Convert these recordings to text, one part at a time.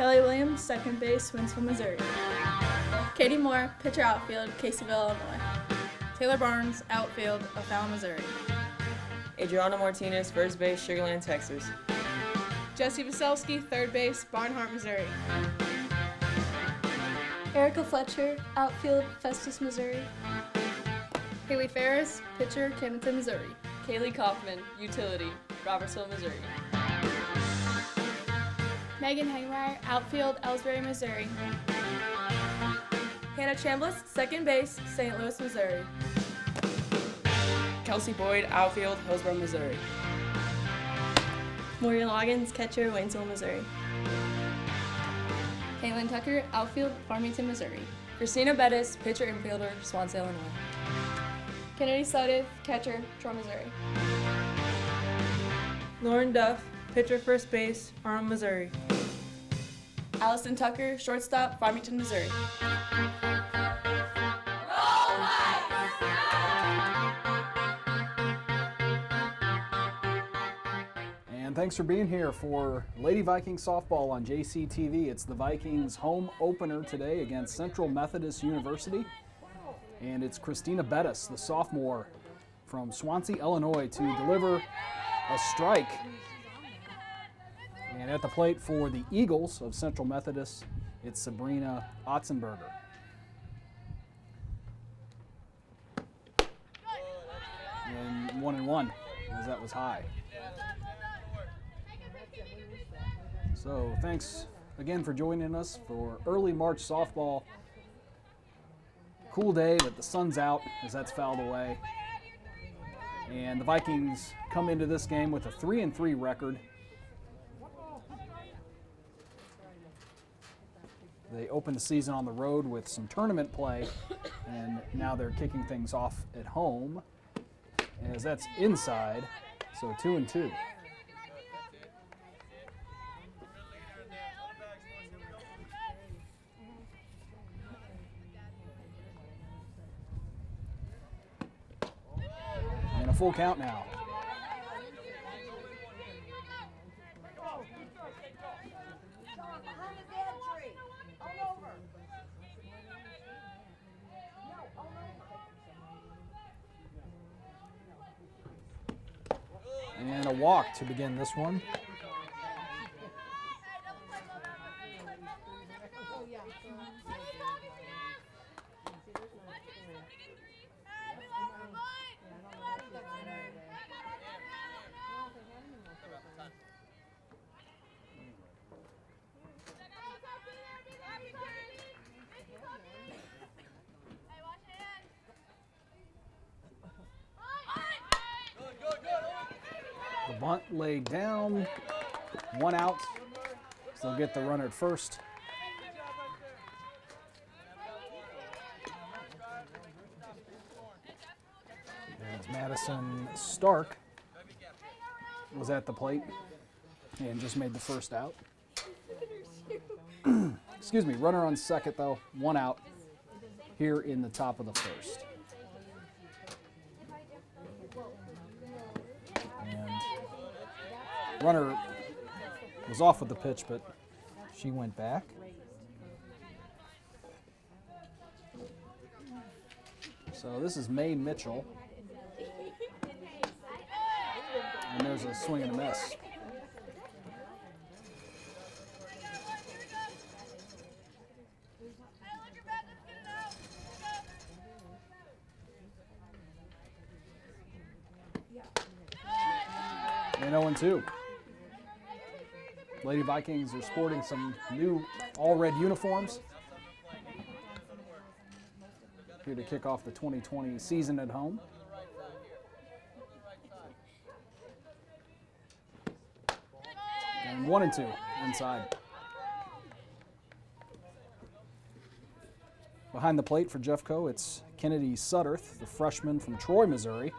Ellie Williams, second base, Winsville, Missouri. Katie Moore, pitcher outfield, Caseyville, Illinois. Taylor Barnes, outfield, O'Fallon, Missouri. Adriana Martinez, first base, Sugar Land, Texas. Jesse Vaselski, third base, Barnhart, Missouri. Erica Fletcher, outfield, Festus, Missouri. Haley Ferris, pitcher, Camden, Missouri. Kaylee Kaufman, utility, Robertsville, Missouri. Megan Hangmeyer, outfield, Ellsbury, Missouri. Hannah Chambliss, second base, St. Louis, Missouri. Kelsey Boyd, outfield, Hillsborough, Missouri. Morgan Loggins, catcher, Waynesville, Missouri. Caitlin Tucker, outfield, Farmington, Missouri. Christina Bettis, pitcher, infielder, Swansea, Illinois. Kennedy Suddiff, catcher, Troy, Missouri. Lauren Duff, pitcher, first base, Arnold, Missouri. Allison Tucker, shortstop, Farmington, Missouri. And thanks for being here for Lady Vikings softball on JCTV. It's the Vikings home opener today against Central Methodist University. And it's Christina Bettis, the sophomore from Swansea, Illinois, to deliver a strike. And at the plate for the Eagles of Central Methodist, it's Sabrina Otzenberger. And 1-1, as that was high. So thanks again for joining us for early March softball. Cool day, but the sun's out as that's fouled away. And the Vikings come into this game with a 3-3 record. They opened the season on the road with some tournament play, and now they're kicking things off at home, as that's inside, so 2-2. And a full count now. And a walk to begin this one. The bunt laid down, one out, so they'll get the runner at first. As Madison Stark was at the plate and just made the first out. Excuse me, runner on second though, one out here in the top of the first. Runner was off with the pitch, but she went back. So this is May Mitchell. And there's a swing and a miss. And 0-2. Lady Vikings are sporting some new all-red uniforms here to kick off the 2020 season at home. And 1-2 inside. Behind the plate for Jeffco, it's Kennedy Sudderth, the freshman from Troy, Missouri.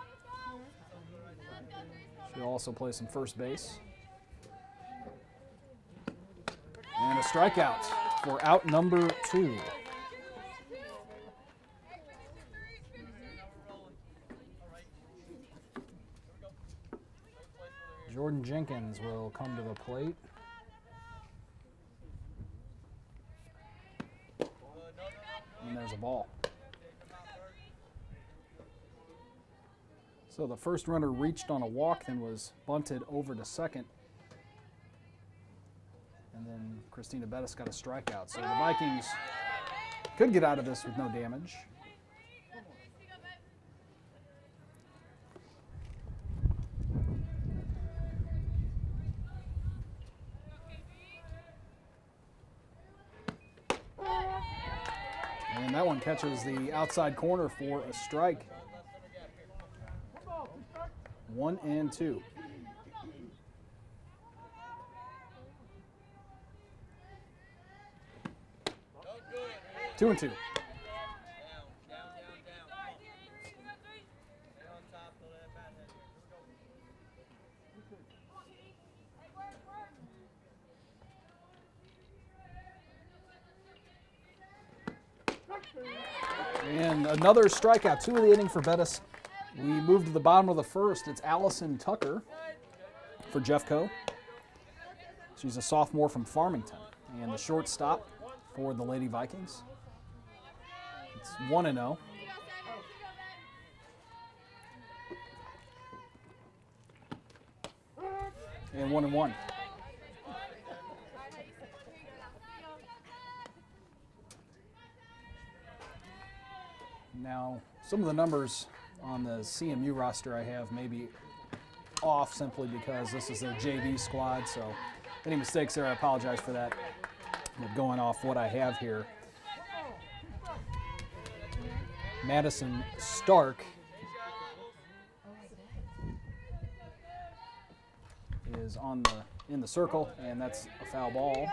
She'll also play some first base. And a strikeout for out number 2. Jordan Jenkins will come to the plate. ball. So the first runner reached on a walk, then was bunted over to second. And then Christina Bettis got a strikeout. So the Vikings could get out of this with no damage. And that one catches the outside corner for a strike. 1-2. 2-2. And another strikeout, 2 of the inning for Bettis. We move to the bottom of the first. It's Allison Tucker for Jeffco. She's a sophomore from Farmington. And the shortstop for the Lady Vikings. It's 1-0. And 1-1. Now, some of the numbers on the CMU roster I have may be off simply because this is their JV squad, so any mistakes there, I apologize for that. But going off what I have here, Madison Stark is in the circle, and that's a foul ball.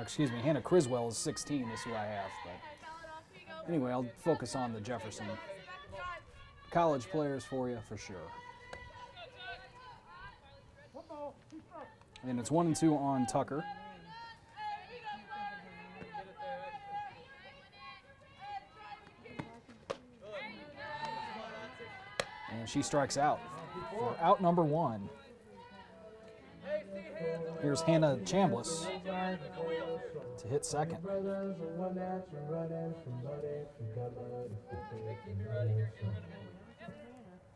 Excuse me, Hannah Criswell is 16, is who I have. But anyway, I'll focus on the Jefferson college players for you for sure. And it's 1-2 on Tucker. And she strikes out for out number 1. Here's Hannah Chambliss to hit second.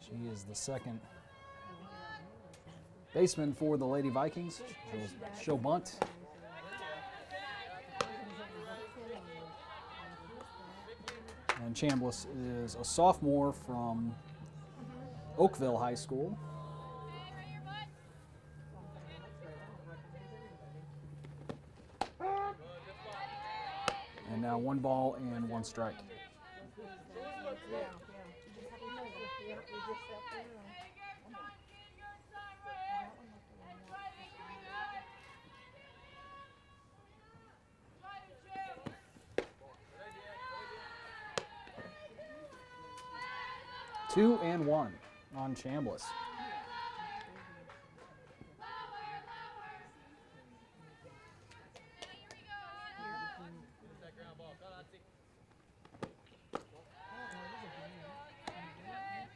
She is the second baseman for the Lady Vikings. She'll show bunt. And Chambliss is a sophomore from Oakville High School. And now 1 ball and 1 strike. Two and 1 on Chambliss.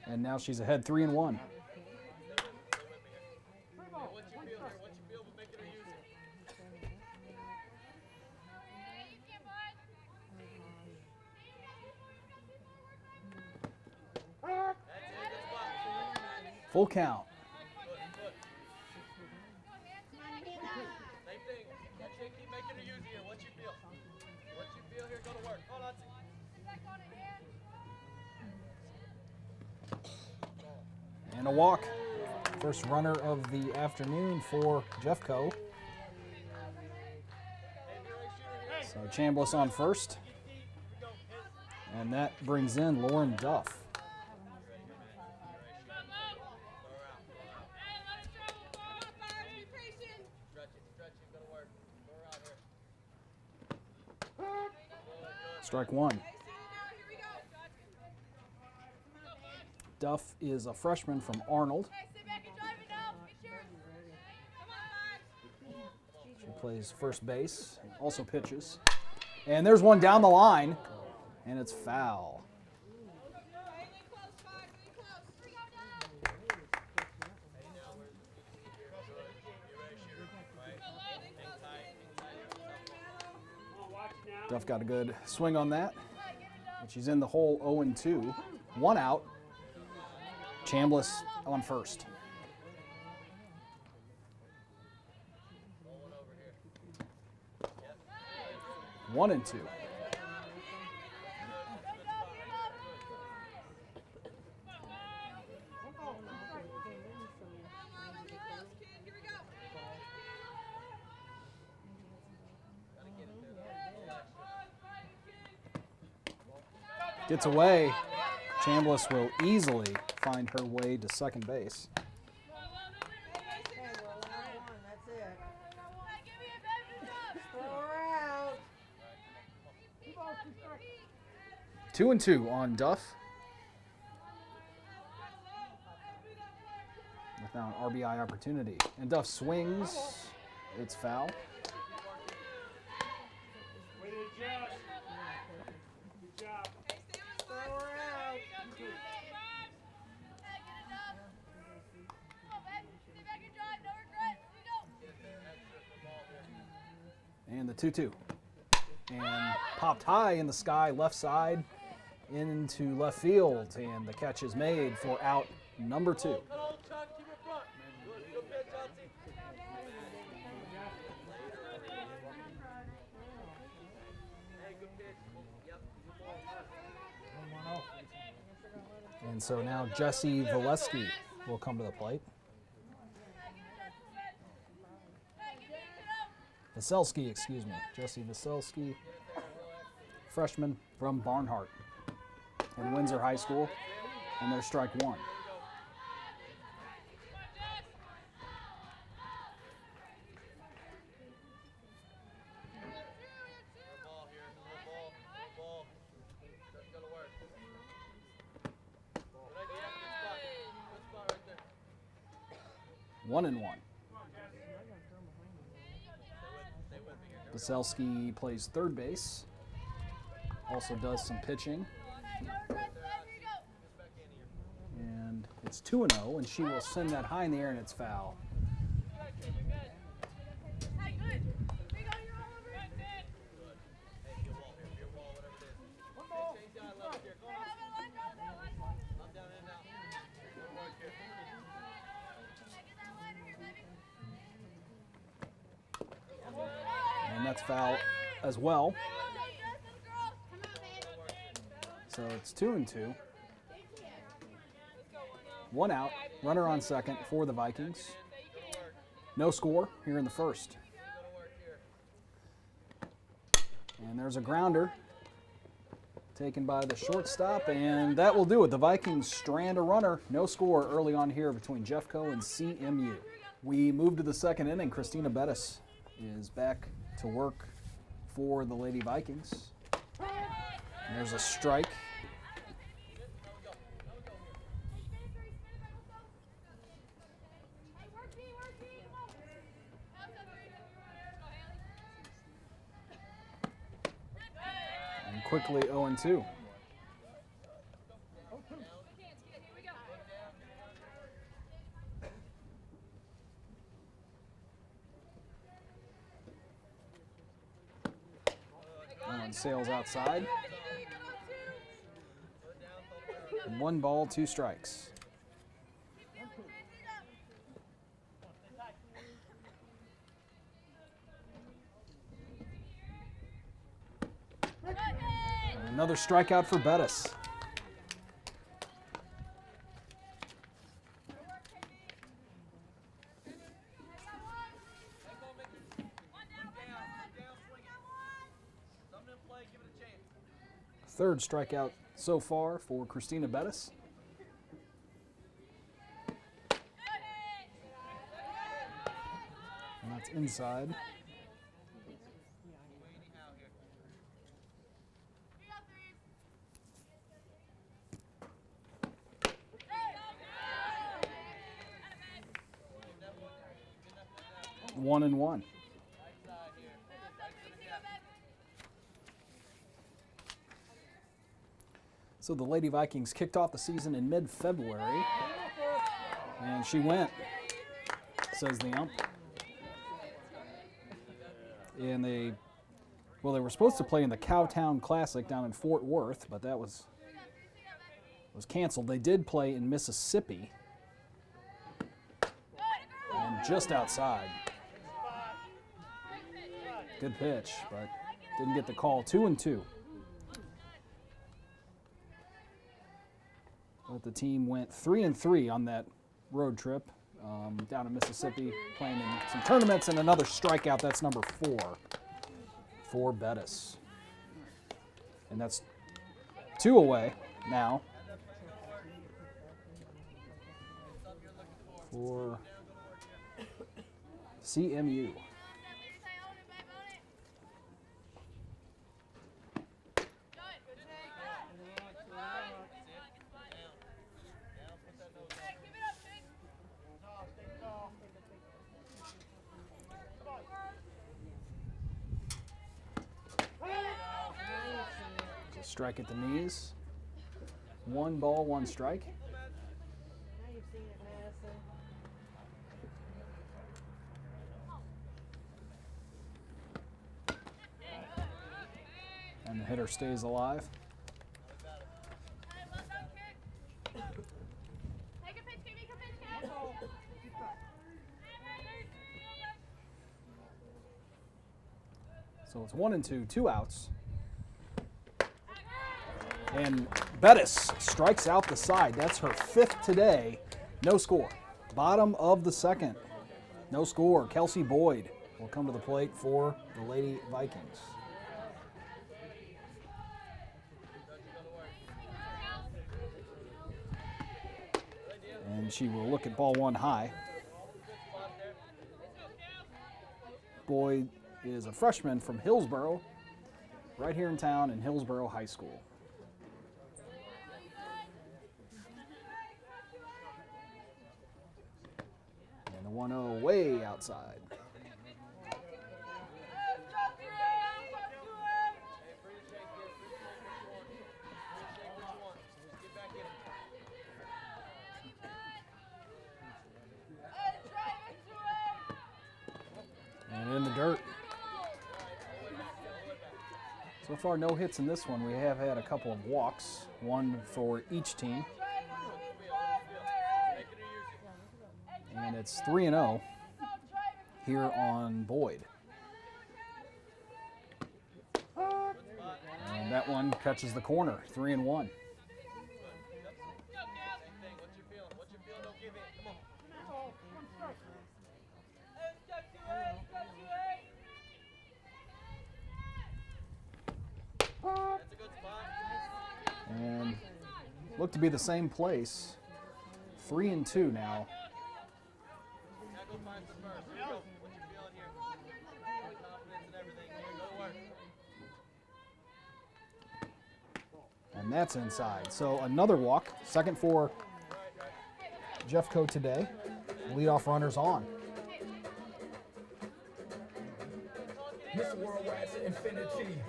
And now she's ahead 3-1. Full count. Same thing. Keep making it easier. What you feel? What you feel here, go to work. Hold on. And a walk. First runner of the afternoon for Jeffco. So Chambliss on first. And that brings in Lauren Duff. Strike 1. Duff is a freshman from Arnold. She plays first base, also pitches. And there's one down the line, and it's foul. Duff got a good swing on that. And she's in the hole 0-2. 1 out. Chambliss on first. One and two. Gets away. Chambliss will easily find her way to second base. Two and two on Duff. Without an RBI opportunity. And Duff swings. It's foul. And the 2-2. And popped high in the sky, left side, into left field. And the catch is made for out number 2. And so now Jesse Valesky will come to the plate. Vaselski, excuse me. Jesse Vaselski, freshman from Barnhart in Windsor High School, and their strike one. One and one. Vaselski plays third base, also does some pitching. And it's 2-0, and she will send that high in the air, and it's foul. And that's foul as well. So it's 2-2. 1 out, runner on second for the Vikings. No score here in the first. And there's a grounder taken by the shortstop, and that will do it. The Vikings strand a runner. No score early on here between Jeffco and CMU. We move to the second inning. Christina Bettis is back to work for the Lady Vikings. And there's a strike. And quickly 0-2. Sails outside. 1 ball, 2 strikes. Another strikeout for Bettis. Third strikeout so far for Christina Bettis. And that's inside. One and one. So the Lady Vikings kicked off the season in mid-February, and she went, says the ump. And they Well, they were supposed to play in the Cowtown Classic down in Fort Worth, but that was canceled. They did play in Mississippi, and just outside. Good pitch, but didn't get the call. 2-2. But the team went 3-3 on that road trip down in Mississippi, playing in some tournaments, and another strikeout. That's number 4 for Bettis. And that's 2 away now for CMU. Strike at the knees. 1 ball, 1 strike. And the hitter stays alive. So it's 1-2, 2 outs. And Bettis strikes out the side. That's her 5th today. No score. Bottom of the 2nd. No score. Kelsey Boyd will come to the plate for the Lady Vikings. And she will look at ball 1 high. Boyd is a freshman from Hillsboro, right here in town in Hillsboro High School. And the 1-0 way outside. And in the dirt. So far, no hits in this one. We have had a couple of walks, 1 for each team. And it's 3-0 here on Boyd. And that one catches the corner, 3-1. And look to be the same place. 3-2 now. And that's inside. So another walk. 2nd for Jeffco today. Leadoff runners on.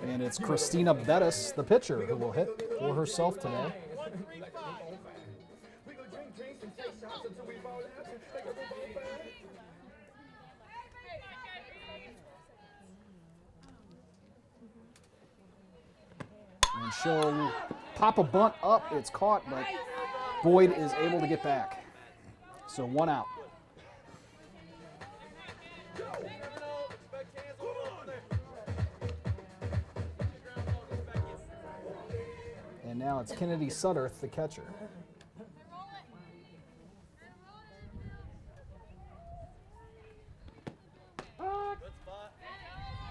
And it's Christina Bettis, the pitcher, who will hit for herself today. And she'll pop a bunt up. It's caught, but Boyd is able to get back. So 1 out. And now it's Kennedy Sutterth, the catcher.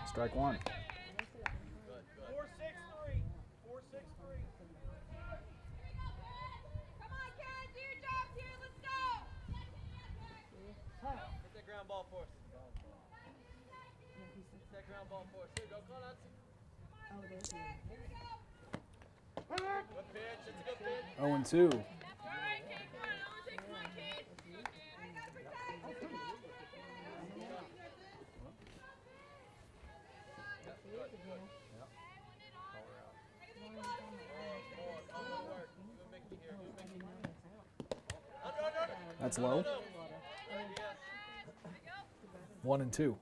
Strike 1. 4-6-3. 4-6-3. Come on, Karen, do your job here. Let's go. Hit that ground ball for us. Hit that ground ball for us. Here, go, call out. Good pitch. It's a good pitch. 0-2. All right, take one. Only take one, kid. That's low. 1-2.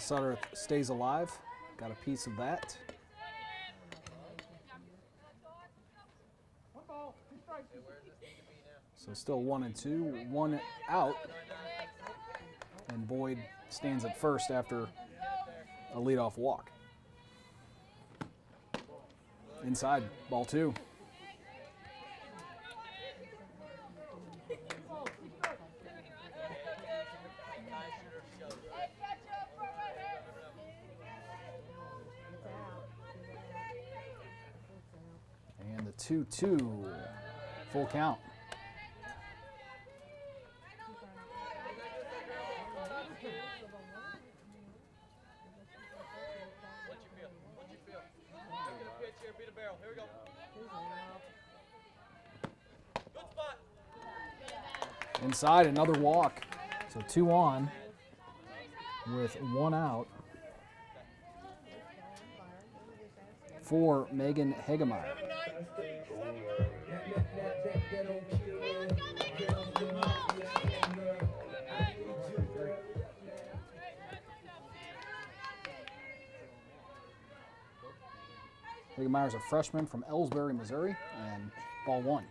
Sutter stays alive. Got a piece of that. So still 1 and 2, 1 out. And Boyd stands at first after a leadoff walk. Inside, ball 2. And the 2-2, full count. Inside, another walk. So 2 on with 1 out for Megan Hagemeyer. Hagemeyer's a freshman from Ellsbury, Missouri, and ball 1.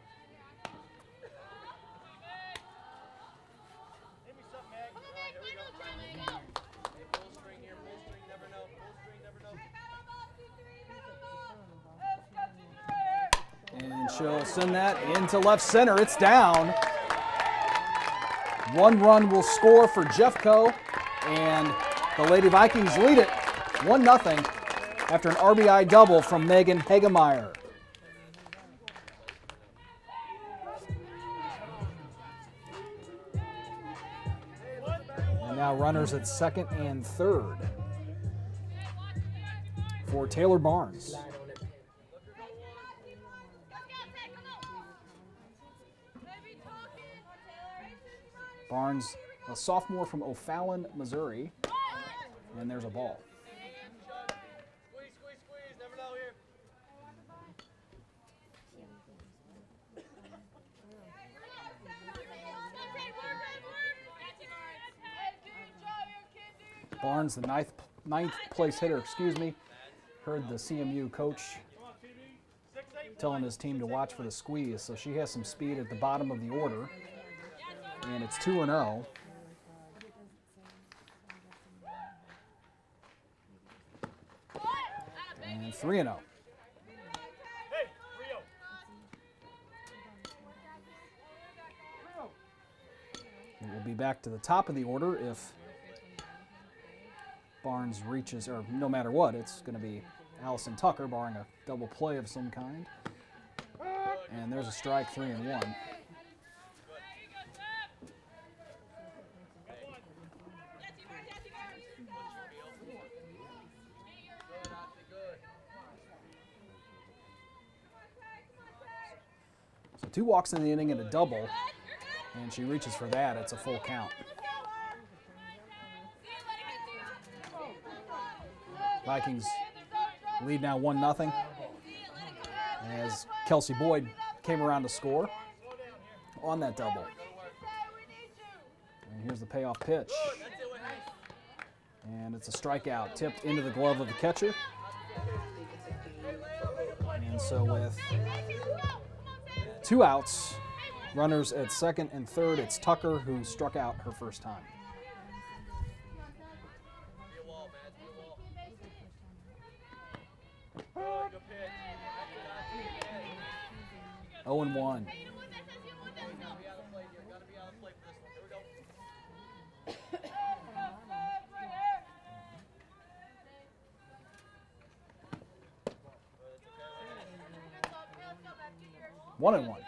And she'll send that into left center. It's down. 1 run will score for Jeffco, and the Lady Vikings lead it 1-0 after an RBI double from Megan Hagemeyer. And now runners at second and third for Taylor Barnes. Barnes, a sophomore from O'Fallon, Missouri, and there's a ball. Squeeze, squeeze, squeeze. Never know here. Barnes, the ninth place hitter, heard the CMU coach telling his team to watch for the squeeze, so she has some speed at the bottom of the order. And it's 2-0. And 3-0. It will be back to the top of the order if Barnes reaches, or no matter what, it's going to be Allison Tucker, barring a double play of some kind. And there's a strike, 3-1. So 2 walks in the inning and a double, and she reaches for that. It's a full count. Vikings lead now 1-0 as Kelsey Boyd came around to score on that double. And here's the payoff pitch. And it's a strikeout, tipped into the glove of the catcher. And so with 2 outs, runners at second and third, it's Tucker who struck out her first time. Good pitch. 0-1. One and 1.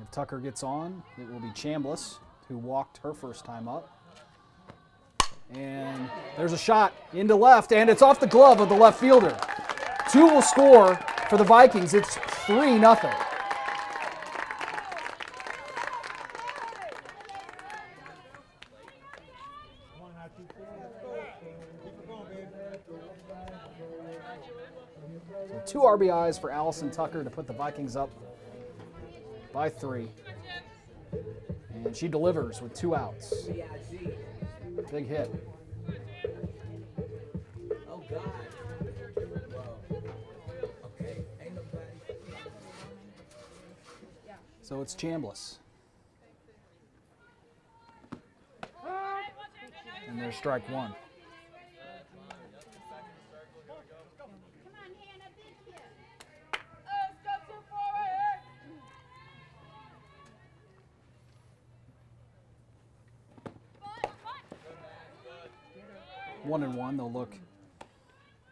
If Tucker gets on, it will be Chambliss, who walked her first time up. And there's a shot into left, and it's off the glove of the left fielder. 2 will score for the Vikings. It's 3-0. So 2 RBIs for Allison Tucker to put the Vikings up by 3. And And she delivers with 2 outs. Big hit. Oh, God. Okay, ain't nobody. So it's Chambliss. And there's strike 1. Let's go too far right here. 1-1. They'll look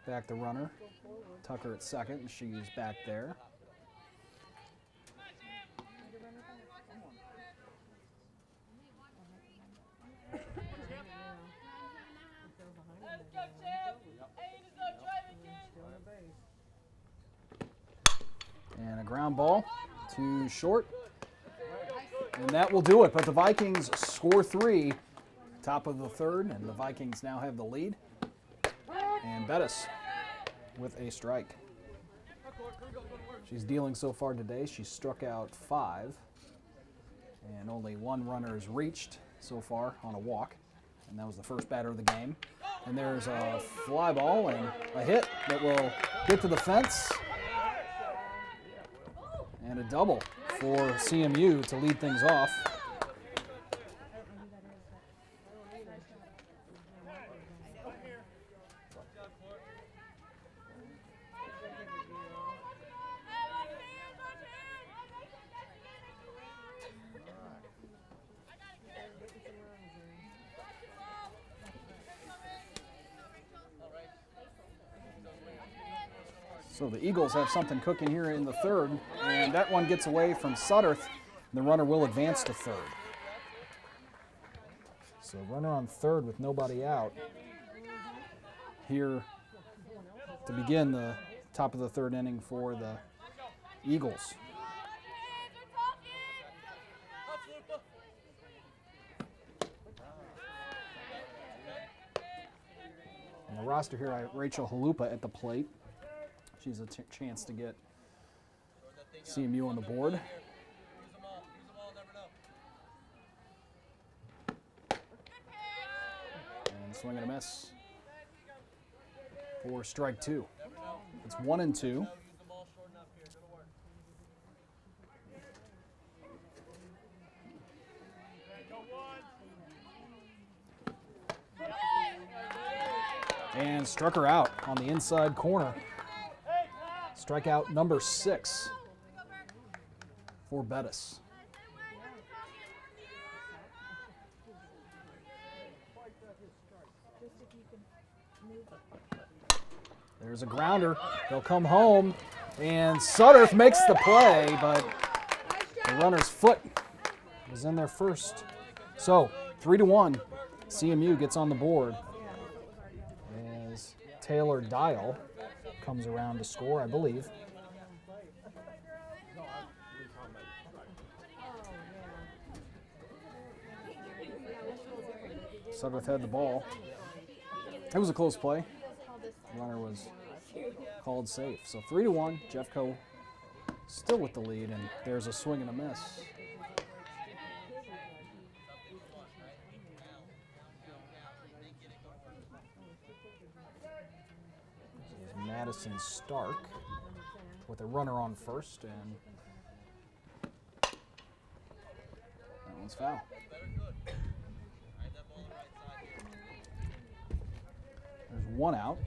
back the runner. Tucker at second, and she's back there. Let's go, champ. Ain't no driving, kid. And a ground ball to short. And that will do it. But the Vikings score 3, top of the 3rd, and the Vikings now have the lead. And Bettis with a strike. She's dealing so far today. She's struck out 5, and only 1 runner has reached so far on a walk, and that was the first batter of the game. And there's a fly ball and a hit that will get to the fence, and a double for CMU to lead things off. So the Eagles have something cooking here in the 3rd, and that one gets away from Sutterth. The runner will advance to 3rd. So runner on 3rd with nobody out here to begin the top of the 3rd inning for the Eagles. And the roster here, I have Rachel Halupa at the plate. She's a chance to get CMU on the board. And swing and a miss for strike 2. It's 1-2. And struck her out on the inside corner. Strikeout number 6 for Bettis. There's a grounder. They'll come home, and Sutterth makes the play, but the runner's foot was in there first. So 3-1, CMU gets on the board as Taylor Dial comes around to score, I believe. Sutterth had the ball. It was a close play. The runner was called safe. So 3-1, Jeffco still with the lead, and there's a swing and a miss. Madison Stark with a runner on first, and that one's foul. There's 1 out.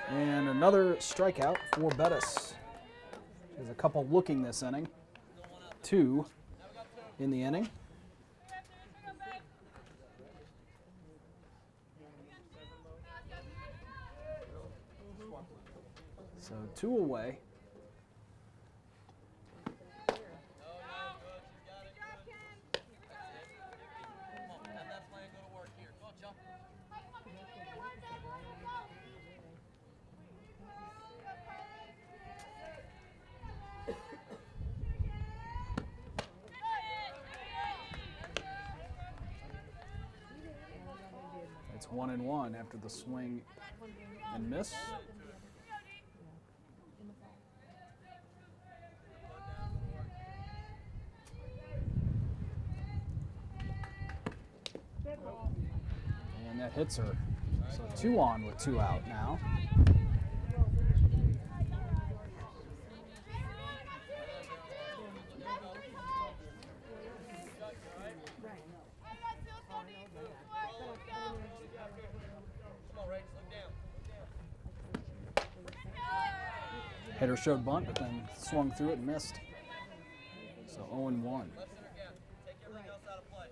And another strikeout for Bettis. There's a couple looking this inning. 2 in the inning. So 2 away. 1-1 after the swing and miss. And that hits her. So 2 on with 2 out now. Hitter showed bunt, but then swung through it and missed. So 0-1. Take everything else out of play.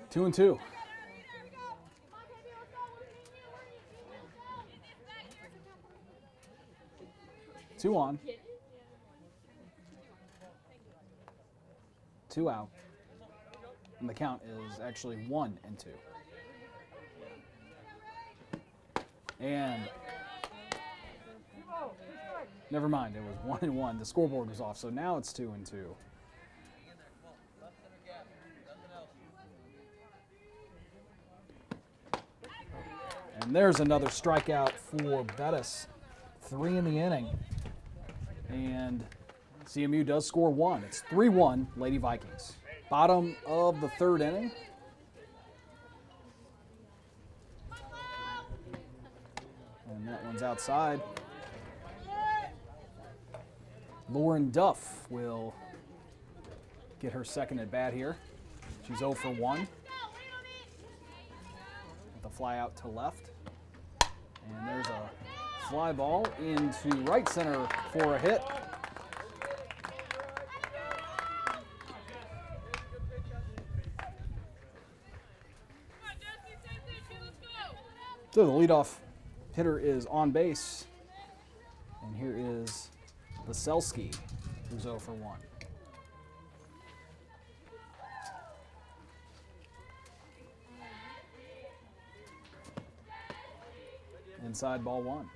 2-2. 2 on. 2 out. And the count is actually 1-2. And never mind, it was 1-1. The scoreboard was off, so now it's 2-2. And there's another strikeout for Bettis. 3 in the inning. And CMU does score 1. It's 3-1 Lady Vikings. Bottom of the 3rd inning. And that one's outside. Lauren Duff will get her second at bat here. She's 0 for 1. With the fly out to left. And there's a fly ball into right center for a hit. So the leadoff hitter is on base. And here is Vaselski, who's 0 for 1. Inside, ball 1.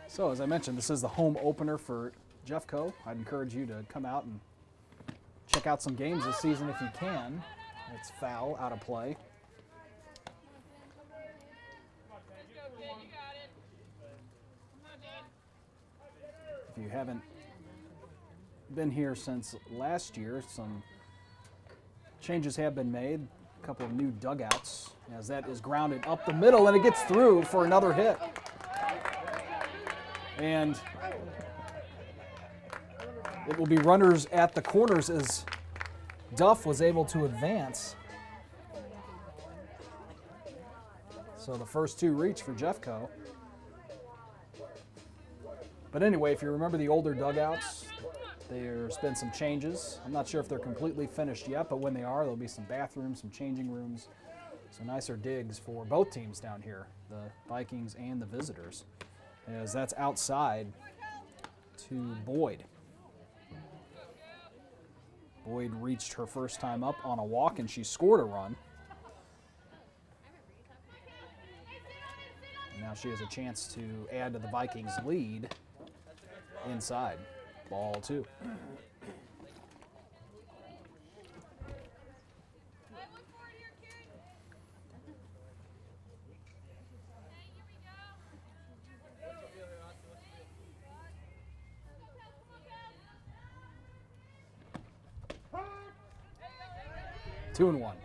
So as I mentioned, this is the home opener for Jeffco. I'd encourage you to come out and check out some games this season if you can. It's foul, out of play. If you haven't been here since last year, some changes have been made. A couple of new dugouts, as that is grounded up the middle, and it gets through for another hit. And it will be runners at the corners as Duff was able to advance. So the first 2 reach for Jeffco. But anyway, if you remember the older dugouts, there's been some changes. I'm not sure if they're completely finished yet, but when they are, there'll be some bathrooms, some changing rooms, some nicer digs for both teams down here, the Vikings and the visitors, as that's outside to Boyd. Boyd reached her first time up on a walk, and she scored a run. And now she has a chance to add to the Vikings' lead inside. Ball 2. Two and 1.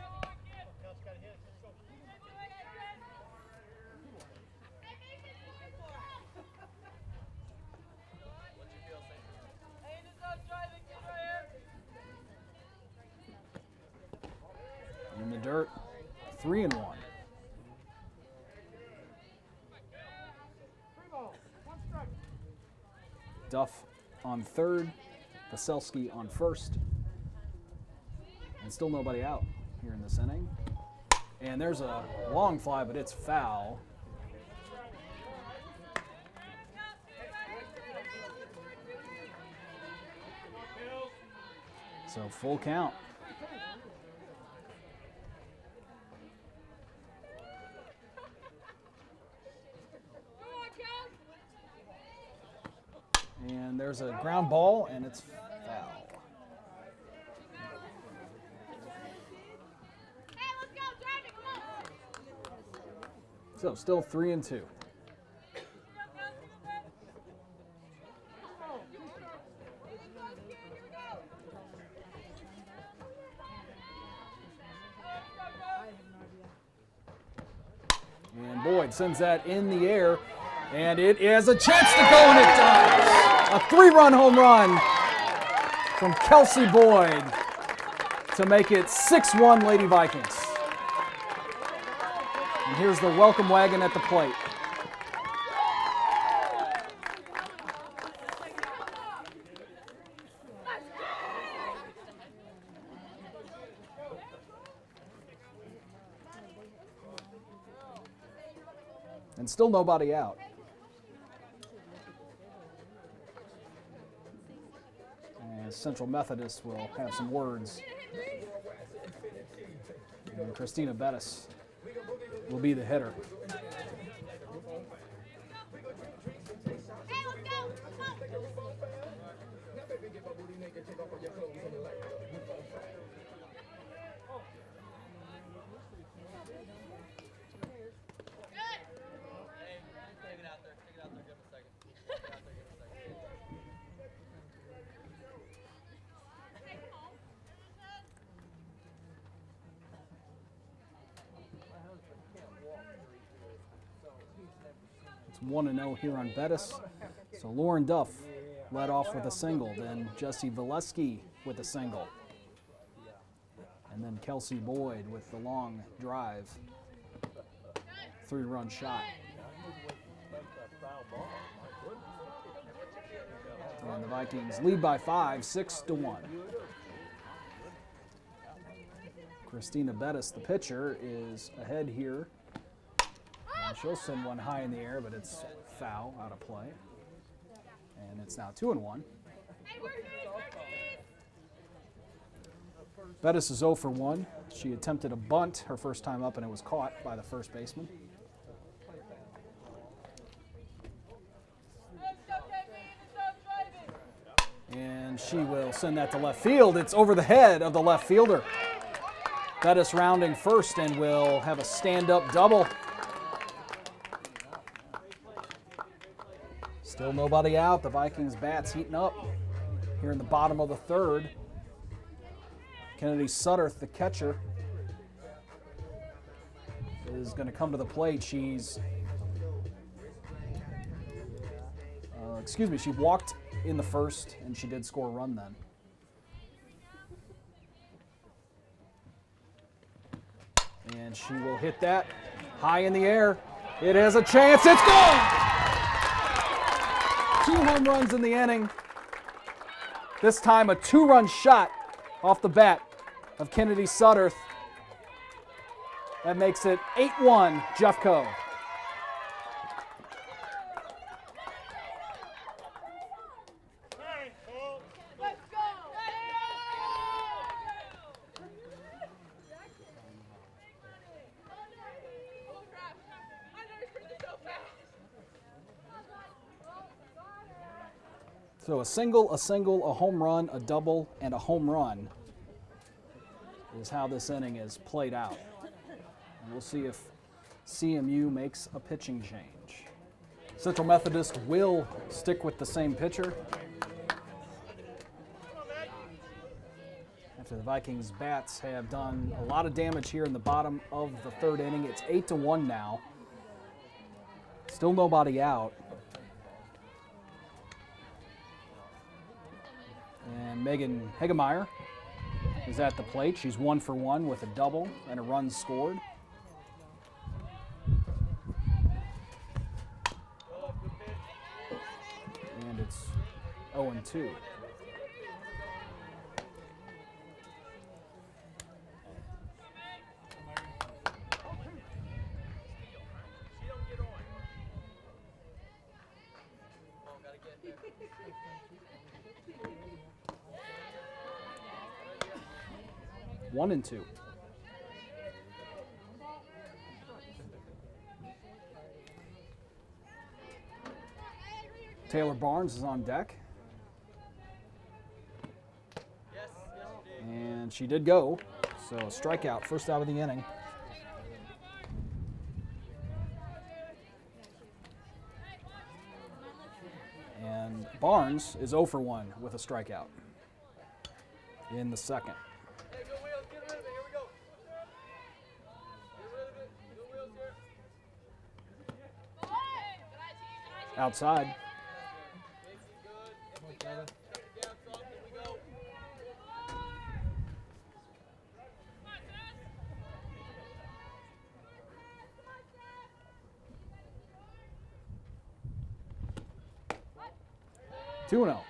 In the dirt, 3 and 1. Duff on third, Vaselski on first. And still nobody out here in this inning. And there's a long fly, but it's foul. So full count. And there's a ground ball, and it's foul. So still 3-2. And Boyd sends that in the air, and it has a chance to go, and it does. A 3-run home run from Kelsey Boyd to make it 6-1 Lady Vikings. And here's the welcome wagon at the plate. And still nobody out. And Central Methodist will have some words. And Christina Bettis will be the hitter. It's 1-0 here on Bettis. So Lauren Duff led off with a single, then Jesse Valesky with a single. And then Kelsey Boyd with the long drive. 3-run shot. And the Vikings lead by 5, 6-1. Christina Bettis, the pitcher, is ahead here. And she'll send one high in the air, but it's foul, out of play. And it's now 2-1. Bettis is 0 for 1. She attempted a bunt her first time up, and it was caught by the first baseman. And she will send that to left field. It's over the head of the left fielder. Bettis rounding first and will have a stand-up double. Still nobody out. The Vikings bats heating up here in the bottom of the third. Kennedy Sutterth, the catcher, is going to come to the plate. She's, she walked in the first, and she did score a run then. And she will hit that high in the air. It has a chance. It's gone! 2 home runs in the inning. This time a 2-run shot off the bat of Kennedy Sutterth. That makes it 8-1 Jeffco. So a single, a home run, a double, and a home run is how this inning is played out. And we'll see if CMU makes a pitching change. Central Methodist will stick with the same pitcher. After the Vikings bats have done a lot of damage here in the bottom of the third inning, it's 8-1 now. Still nobody out. And Megan Hegemeyer is at the plate. She's 1 for 1 with a double and a run scored. And it's 0-2. 1-2. Taylor Barnes is on deck. And she did go, so a strikeout, first out of the inning. And Barnes is 0 for 1 with a strikeout in the second. Hey, go Wheels, get rid of it. Here we go. Get rid of it. Go Wheels here. Outside. Two and 0.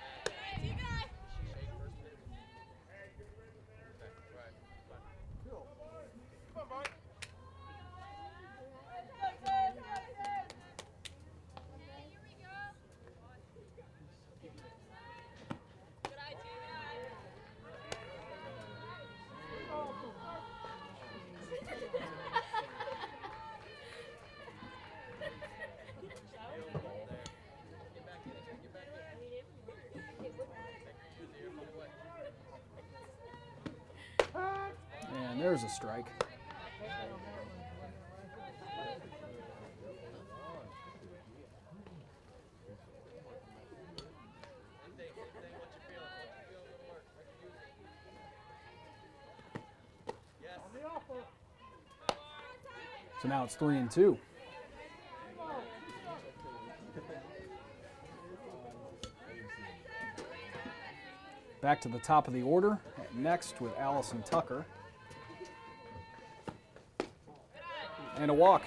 And there's a strike. So now it's 3-2. Back to the top of the order. Next with Allison Tucker. And a walk.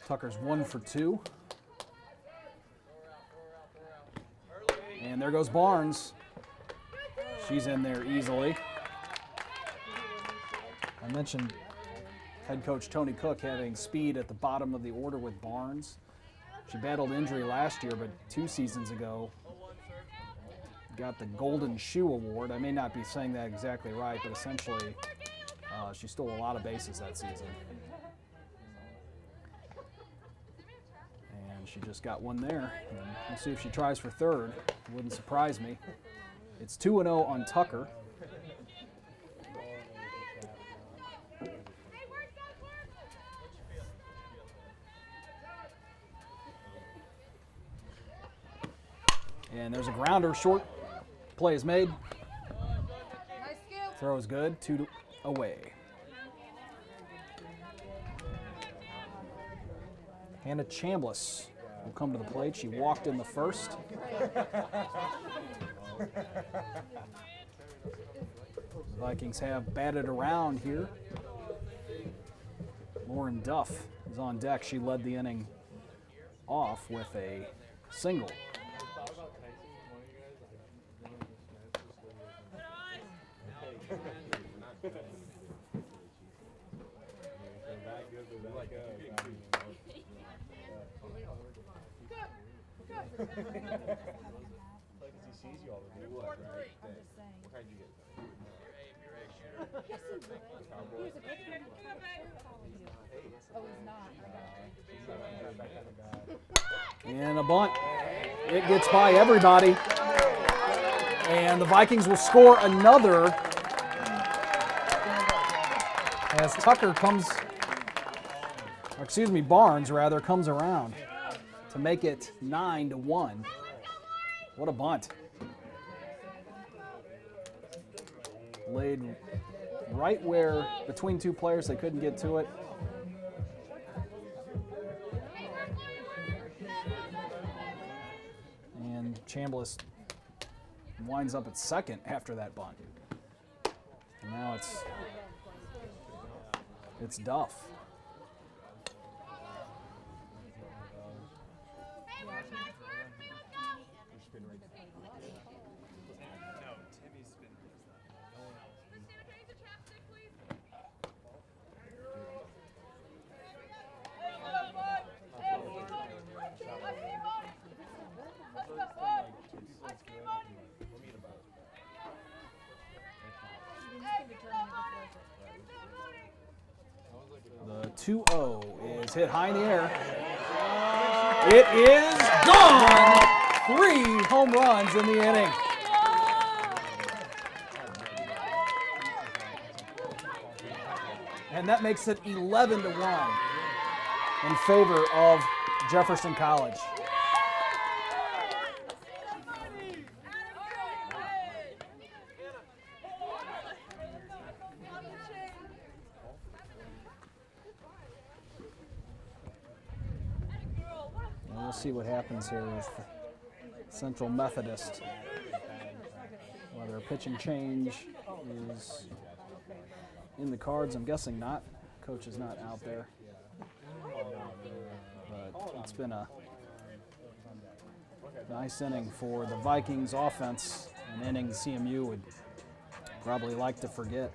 Tucker's 1 for 2. And there goes Barnes. She's in there easily. I mentioned head coach Tony Cook having speed at the bottom of the order with Barnes. She battled injury last year, but 2 seasons ago got the Golden Shoe Award. I may not be saying that exactly right, but essentially she stole a lot of bases that season. And she just got one there. And we'll see if she tries for third. Wouldn't surprise me. It's 2-0 on Tucker. And there's a grounder. Short play is made. Throw is good. 2 away. Hannah Chambliss will come to the plate. She walked in the first. The Vikings have batted around here. Lauren Duff is on deck. She led the inning off with a single. And a bunt. It gets by everybody. And the Vikings will score another as Tucker comes, or excuse me, Barnes rather, comes around to make it 9-1. What a bunt. Laid right where, between 2 players, they couldn't get to it. And Chambliss winds up at second after that bunt. And now it's Duff. 2-0 is hit high in the air. It is gone! 3 home runs in the inning. And that makes it 11-1 in favor of Jefferson College. And we'll see what happens here with Central Methodist. Whether a pitching change is in the cards, I'm guessing not. Coach is not out there. But it's been a nice inning for the Vikings offense, an inning CMU would probably like to forget.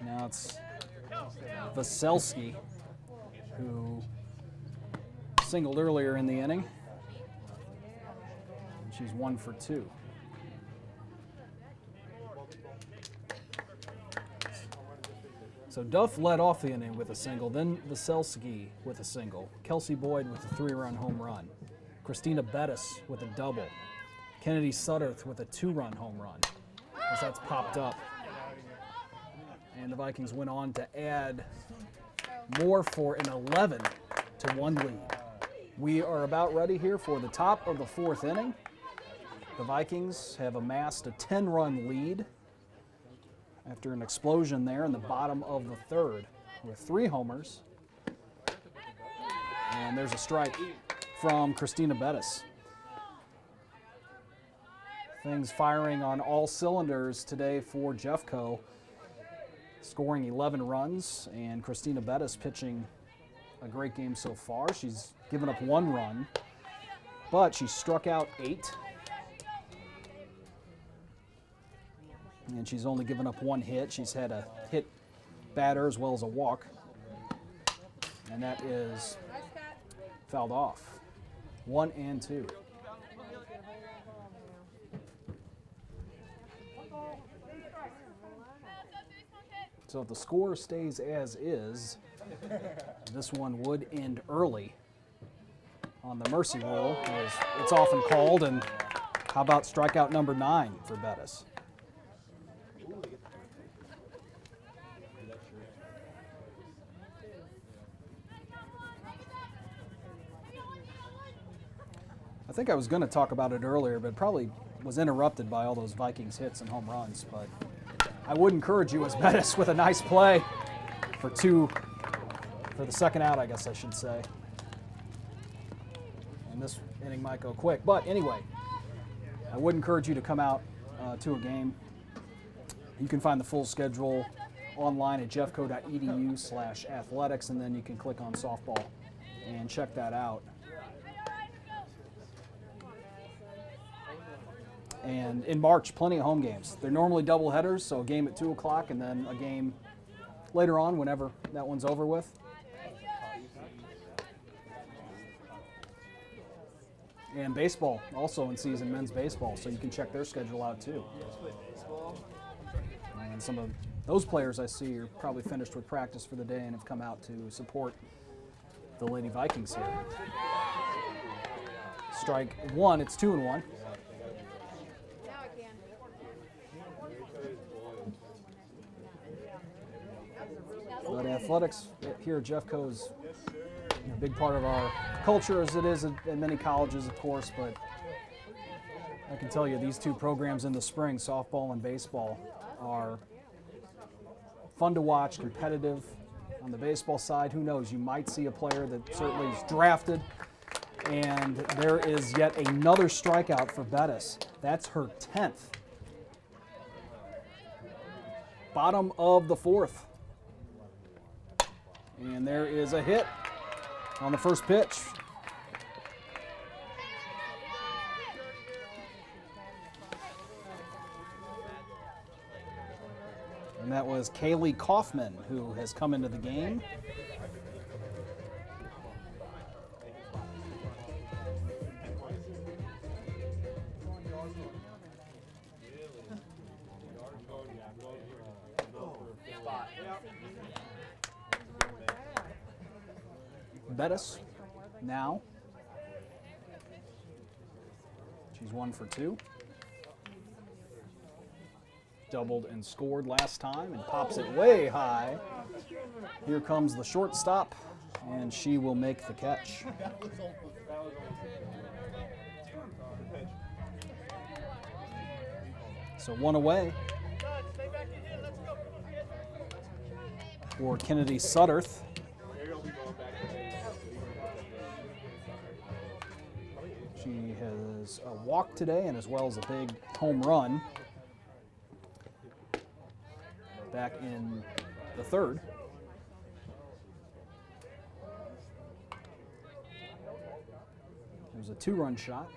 Now it's Vaselski, who singled earlier in the inning. And she's 1 for 2. So Duff led off the inning with a single, then Vaselski with a single, Kelsey Boyd with a 3-run home run, Christina Bettis with a double, Kennedy Sutterth with a 2-run home run, as that's popped up. And the Vikings went on to add more for an 11-1 lead. We are about ready here for the top of the 4th inning. The Vikings have amassed a 10-run lead after an explosion there in the bottom of the 3rd with 3 homers. And there's a strike from Christina Bettis. Things firing on all cylinders today for Jeffco, scoring 11 runs, and Christina Bettis pitching a great game so far. She's given up 1 run, but she struck out 8. And she's only given up 1 hit. She's had a hit batter as well as a walk. And that is fouled off. 1 and 2. So if the score stays as is, this one would end early on the mercy rule, as it's often called. And how about strikeout number 9 for Bettis? I think I was going to talk about it earlier, but probably was interrupted by all those Vikings hits and home runs. But I would encourage you as Bettis with a nice play for the second out, I guess I should say. And this inning might go quick. But anyway, I would encourage you to come out to a game. You can find the full schedule online at jeffco.edu/athletics, and then you can click on softball and check that out. And in March, plenty of home games. They're normally double headers, so a game at 2 o'clock and then a game later on whenever that one's over with. And baseball, also in season, men's baseball, so you can check their schedule out too. And some of those players I see are probably finished with practice for the day and have come out to support the Lady Vikings here. Strike 1, it's 2-1. But athletics here at Jeffco is a big part of our culture, as it is at many colleges, of course. But I can tell you these 2 programs in the spring, softball and baseball, are fun to watch, competitive. On the baseball side, who knows, you might see a player that certainly is drafted. And there is yet another strikeout for Bettis. That's her 10th. Bottom of the 4th. And there is a hit on the first pitch. And that was Kaylee Kaufman, who has come into the game. Bettis now. She's 1 for 2. Doubled and scored last time and pops it way high. Here comes the shortstop, and she will make the catch. So 1 away for Kennedy Sutterth. She has a walk today and as well as a big home run back in the 3rd. There's a 2-run shot.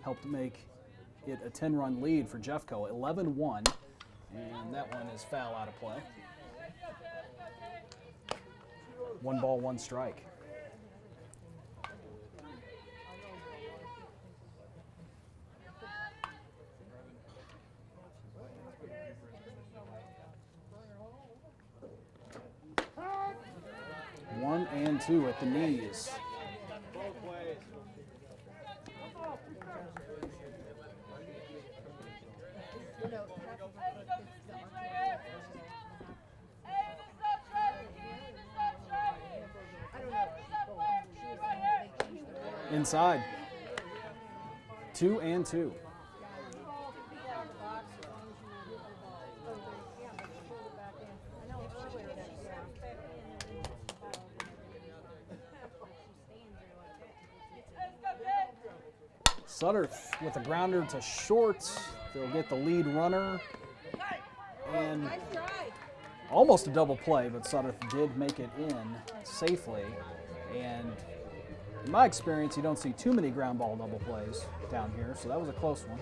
Helped make it a 10-run lead for Jeffco, 11-1, and that one is foul out of play. 1 ball, 1 strike. One and 2 at the knees. Inside. 2 and 2. Sutter with a grounder to short. They'll get the lead runner. And almost a double play, but Sutter did make it in safely. And in my experience, you don't see too many ground ball double plays down here, so that was a close one.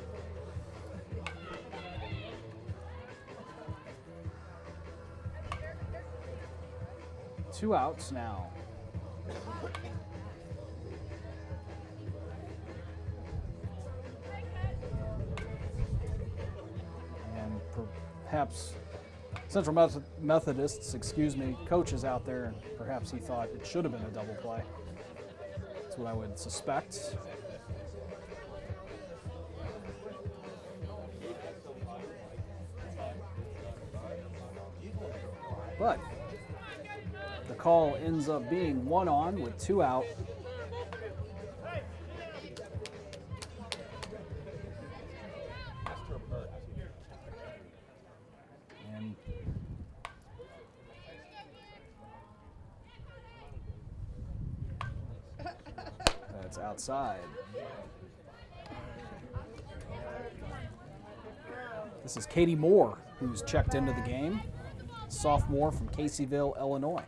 Two outs now. And perhaps Central Methodists, coaches out there, and perhaps he thought it should have been a double play. That's what I would suspect. But the call ends up being 1 on with 2 out. And that's outside. This is Katie Moore, who's checked into the game. Sophomore from Caseyville, Illinois.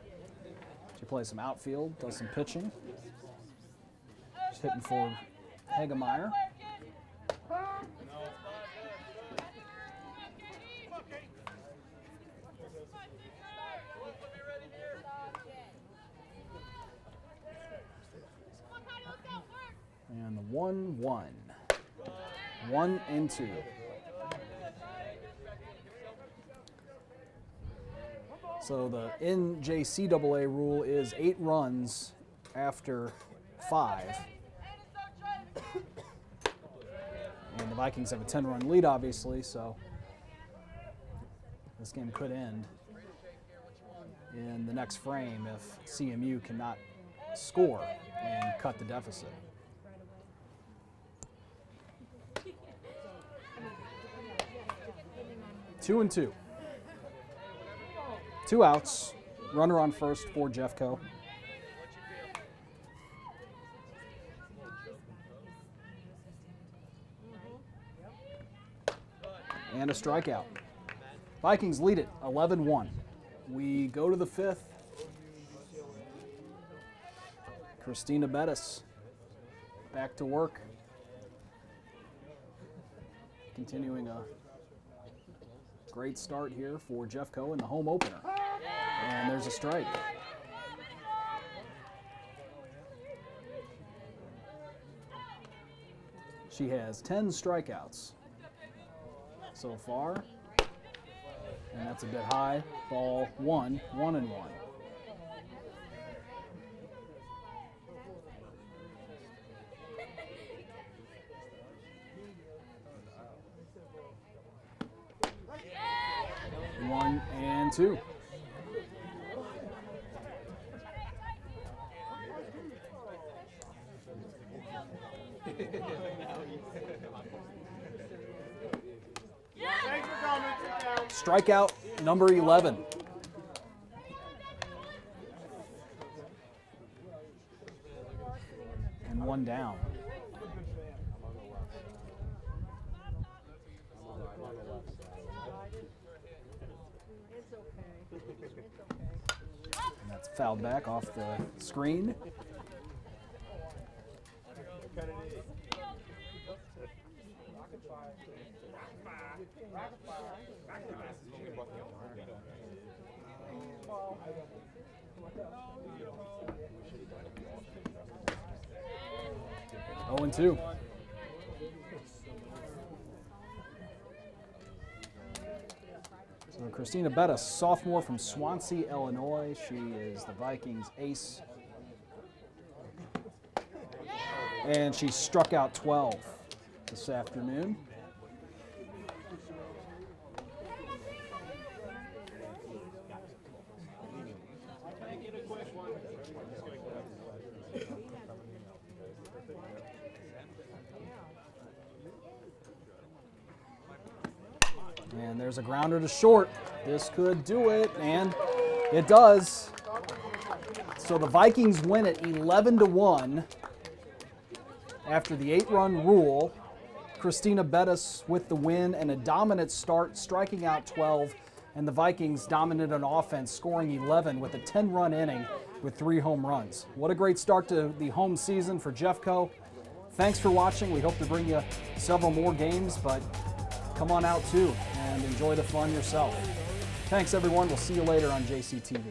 She plays some outfield, does some pitching. She's hitting for Hagemeyer. And the 1-1. 1 and 2. So the NJCAA rule is 8 runs after 5. And the Vikings have a 10-run lead, obviously, so this game could end in the next frame if CMU cannot score and cut the deficit. Two and 2. 2 outs, runner on first for Jeffco. And a strikeout. Vikings lead it 11-1. We go to the 5th. Christina Bettis back to work. Continuing a great start here for Jeffco in the home opener. And there's a strike. She has 10 strikeouts so far. And that's a bit high. Ball 1, 1-1. One and two. Strikeout number 11. And one down. And that's fouled back off the screen. Oh, and 2. So Christina Bettis, sophomore from Swansea, Illinois. She is the Vikings ace. And she struck out 12 this afternoon. And there's a grounder to short. This could do it, and it does. So the Vikings win it 11-1 after the 8-run rule. Christina Bettis with the win and a dominant start, striking out 12, and the Vikings dominant on offense, scoring 11 with a 10-run inning with 3 home runs. What a great start to the home season for Jeffco. Thanks for watching. We hope to bring you several more games, but come on out too and enjoy the fun yourself. Thanks everyone. We'll see you later on JCTV.